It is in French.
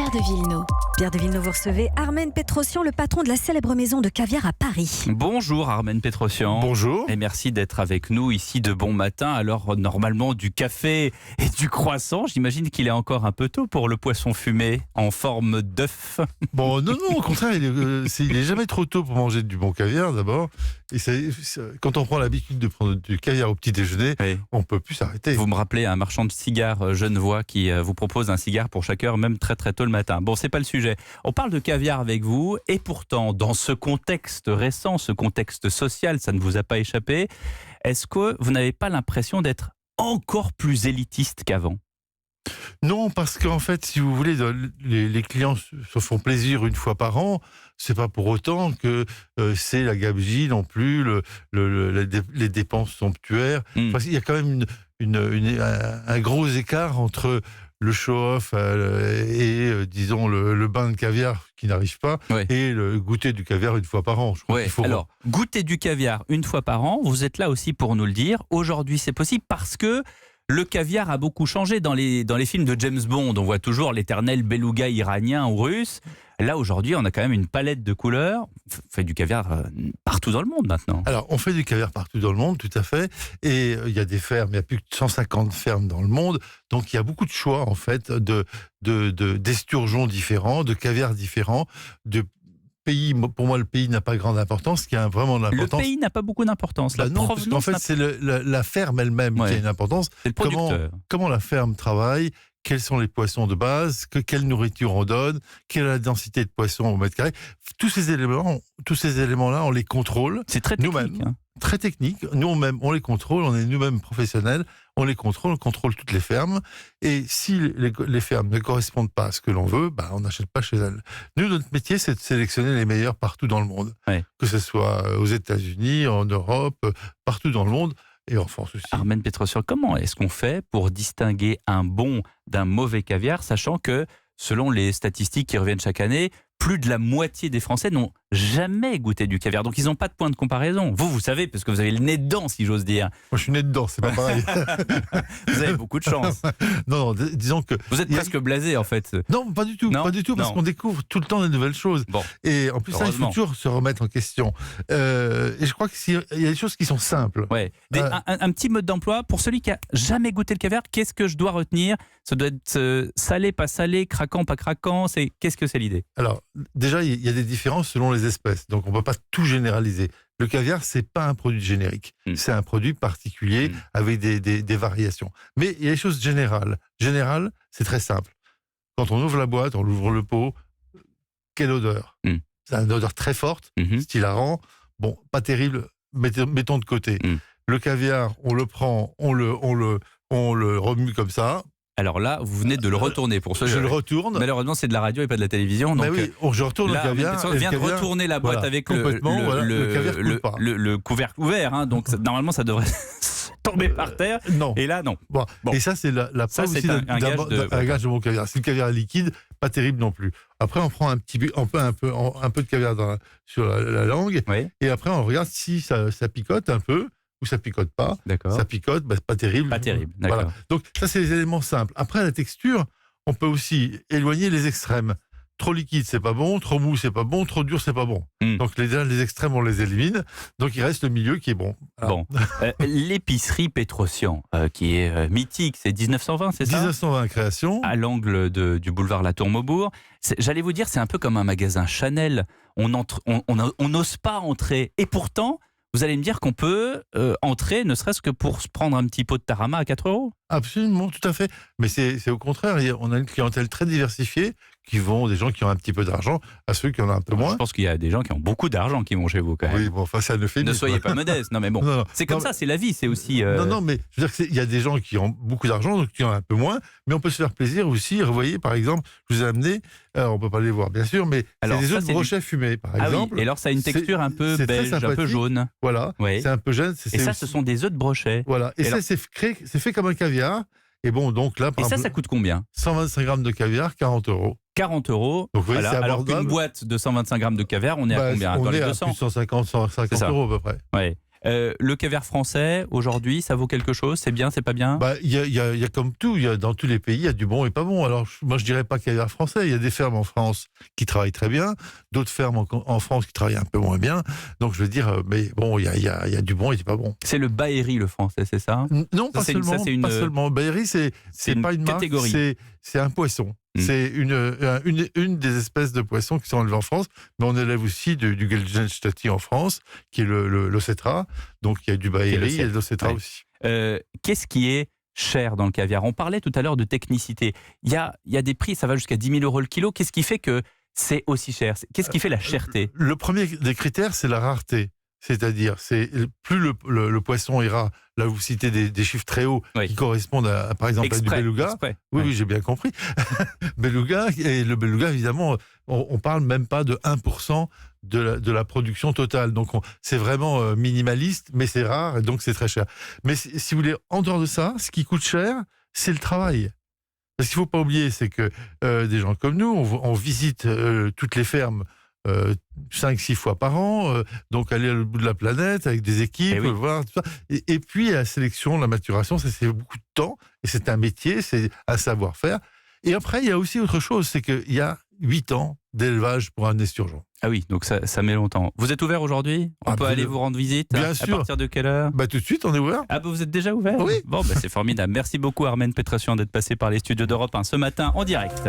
Pierre de Villeneuve. Pierre de Villeneuve, vous recevez Armen Petrosian, le patron de la célèbre maison de caviar à Paris. Bonjour Armen Petrosian. Bonjour. Et merci d'être avec nous ici de bon matin. Alors normalement du café et du croissant, j'imagine qu'il est encore un peu tôt pour le poisson fumé en forme d'œuf. Bon, non, au contraire, il est jamais trop tôt pour manger du bon caviar d'abord. Et quand on prend l'habitude de prendre du caviar au petit déjeuner, Oui. on peut plus s'arrêter. Vous me rappelez un marchand de cigares genevois qui vous propose un cigare pour chaque heure, même très très tôt le matin. Bon, c'est pas le sujet. On parle de caviar avec vous, et pourtant, dans ce contexte récent, ce contexte social, ça ne vous a pas échappé, est-ce que vous n'avez pas l'impression d'être encore plus élitiste qu'avant ? Non, parce qu'en fait, si vous voulez, les clients se font plaisir une fois par an. C'est pas pour autant que c'est la gabegie non plus, les dépenses somptuaires. Parce qu'il y a quand même un gros écart entre le show-off et, disons, le bain de caviar qui n'arrive pas, Ouais. et le goûter du caviar une fois par an. Je crois Ouais. qu'il faut... Alors, goûter du caviar une fois par an, vous êtes là aussi pour nous le dire. Aujourd'hui, c'est possible parce que le caviar a beaucoup changé dans les films de James Bond. On voit toujours l'éternel beluga iranien ou russe. Là, aujourd'hui, on a quand même une palette de couleurs. On fait du caviar partout dans le monde maintenant. Alors, on fait du caviar partout dans le monde, tout à fait. Et il y a des fermes, il y a plus de 150 fermes dans le monde. Donc, il y a beaucoup de choix, en fait, d'esturgeons différents, de caviars différents, de pays. Pour moi, le pays n'a pas grande importance. Ce qui a vraiment de Le l'importance... pays n'a pas beaucoup d'importance. La non, parce qu'en provenance fait, n'a- c'est la ferme elle-même qui a une importance. c'est le producteur. Comment la ferme travaille, quels sont les poissons de base, quelle nourriture on donne, quelle est la densité de poissons au mètre carré. Tous ces éléments-là, on les contrôle. C'est très technique. Nous-mêmes. Hein. Très technique. Nous-mêmes, on les contrôle. On est nous-mêmes professionnels. On les contrôle. On contrôle toutes les fermes. Et si les fermes ne correspondent pas à ce que l'on veut, on n'achète pas chez elles. Nous, notre métier, c'est de sélectionner les meilleurs partout dans le monde. Ouais. Que ce soit aux États-Unis, en Europe, partout dans le monde. Et en France aussi. Armen Petrosian, comment est-ce qu'on fait pour distinguer un bon d'un mauvais caviar, sachant que, selon les statistiques qui reviennent chaque année, plus de la moitié des Français n'ont jamais goûté du caviar. Donc, ils n'ont pas de point de comparaison. Vous savez, parce que vous avez le nez dedans, si j'ose dire. Moi, je suis né dedans, c'est pas pareil. Vous avez beaucoup de chance. Non, disons que... Vous êtes presque blasé, en fait. Non, pas du tout, Non, parce non. qu'on découvre tout le temps des nouvelles choses. Bon, Et en plus, ça, il faut heureusement. toujours se remettre en question. Et je crois qu'il y a des choses qui sont simples. Ouais. Un petit mode d'emploi. Pour celui qui a jamais goûté le caviar, qu'est-ce que je dois retenir ? Ça doit être salé, pas salé, craquant, pas craquant. Qu'est-ce que c'est l'idée ? Alors, déjà, il y a des différences selon les espèces, donc on ne peut pas tout généraliser. Le caviar, c'est pas un produit générique, c'est un produit particulier avec des variations. Mais il y a des choses générales. Générales, c'est très simple. Quand on ouvre la boîte, on ouvre le pot, quelle odeur ? C'est une odeur très forte, style hareng. Bon, pas terrible, mettons de côté. Le caviar, on le prend, on le remue comme ça. Alors là, vous venez de le retourner pour ceux Je le retourne. Malheureusement, c'est de la radio et pas de la télévision. Donc, oui, je retourne là, le caviar. on vient de retourner la boîte avec complètement, le caviar coule pas. le couvercle ouvert. Hein, donc, normalement, ça devrait tomber par terre. Non. Et là, non. Bon. Et ça, c'est la Ça, preuve c'est aussi un gage de bon caviar. Si le caviar est liquide, pas terrible non plus. Après, on prend un peu de caviar sur la langue. Oui. Et après, on regarde si ça picote un peu ou ça picote pas. D'accord. Ça picote, pas terrible. Pas terrible, d'accord. Voilà. Donc ça, c'est les éléments simples. Après, la texture, on peut aussi éloigner les extrêmes. Trop liquide, c'est pas bon. Trop mou, c'est pas bon. Trop dur, c'est pas bon. Donc les extrêmes, on les élimine. Donc il reste le milieu qui est bon. Voilà. Bon. L'épicerie Petrosian, qui est mythique, c'est 1920, c'est ça ? 1920 création. À l'angle du boulevard La Tour-Maubourg. J'allais vous dire, c'est un peu comme un magasin Chanel. On n'ose pas entrer. Et pourtant, vous allez me dire qu'on peut entrer, ne serait-ce que pour se prendre un petit pot de tarama à 4 €. Absolument, tout à fait. Mais c'est au contraire, on a une clientèle très diversifiée, qui vont des gens qui ont un petit peu d'argent à ceux qui en ont un peu moins. Je pense qu'il y a des gens qui ont beaucoup d'argent qui vont chez vous quand même. Oui, bon, enfin, ça ne fait Ne soyez pas modeste. Non, mais bon, Non, c'est comme ça, c'est la vie, c'est aussi. Non, mais je veux dire qu'il y a des gens qui ont beaucoup d'argent, donc qui en ont un peu moins, mais on peut se faire plaisir aussi. Vous voyez, par exemple, je vous ai amené, alors on peut pas les voir bien sûr, mais Alors, c'est des ça, œufs de brochet fumés, par Ah exemple. oui, et alors ça a une texture un peu c'est très beige, un peu sympathique. jaune. Voilà, Oui. c'est un peu jeune. Et ça, ce sont des œufs de brochet. Voilà, et Et ça, alors- c'est fait comme un caviar. Et bon, donc là, Et par ça, exemple, ça coûte combien ? 125 grammes de caviar, 40 €. 40 €. Donc oui, Voilà. c'est Alors abordable. qu'une boîte de 125 grammes de caviar, on est à combien ? On Dans est les à 200 plus de 150, 150 C'est ça. € à peu près. Ouais. Le caviar français, aujourd'hui, ça vaut quelque chose? C'est bien, c'est pas bien? Il y a comme tout, dans tous les pays, il y a du bon et pas bon. Alors, moi, je dirais pas caviar français. Il y a des fermes en France qui travaillent très bien, d'autres fermes en France qui travaillent un peu moins bien. Donc, je veux dire, mais bon, il y a du bon et du pas bon. C'est le Baéry, le français, c'est ça? Non, pas seulement. Baéry, c'est pas une marque, c'est un poisson. C'est une des espèces de poissons qui sont élevées en France, mais on élève aussi du Gelsenstati en France, qui est l'Océtra. Donc il y a du Baéry et de l'Océtra aussi. Qu'est-ce qui est cher dans le caviar? On parlait tout à l'heure de technicité. Il y a des prix, ça va jusqu'à 10 000 € le kilo. Qu'est-ce qui fait que c'est aussi cher? Qu'est-ce qui fait la cherté? Le premier des critères, c'est la rareté. C'est-à-dire, plus le poisson ira, là vous citez des chiffres très hauts qui correspondent par exemple à du beluga. Oui, j'ai bien compris. Beluga, et le beluga, évidemment, on parle même pas de 1% de la production totale. Donc c'est vraiment minimaliste, mais c'est rare, et donc c'est très cher. Mais si vous voulez, en dehors de ça, ce qui coûte cher, c'est le travail. Parce qu'il ne faut pas oublier, c'est que des gens comme nous, on visite toutes les fermes 5-6 fois par an, donc aller au bout de la planète avec des équipes, voir tout ça. Et puis la sélection, la maturation, ça c'est beaucoup de temps, et c'est un métier, c'est un savoir-faire. Et après, il y a aussi autre chose, c'est qu'il y a 8 ans d'élevage pour un esturgeon. Ah oui, donc ça met longtemps. Vous êtes ouvert aujourd'hui? On peut aller vous rendre visite? Bien sûr. À partir de quelle heure? Tout de suite, on est ouvert. Ah vous êtes déjà ouvert? Oui. Bon, c'est formidable. Merci beaucoup Armen Petrosian d'être passé par les studios d'Europe 1 ce matin en direct.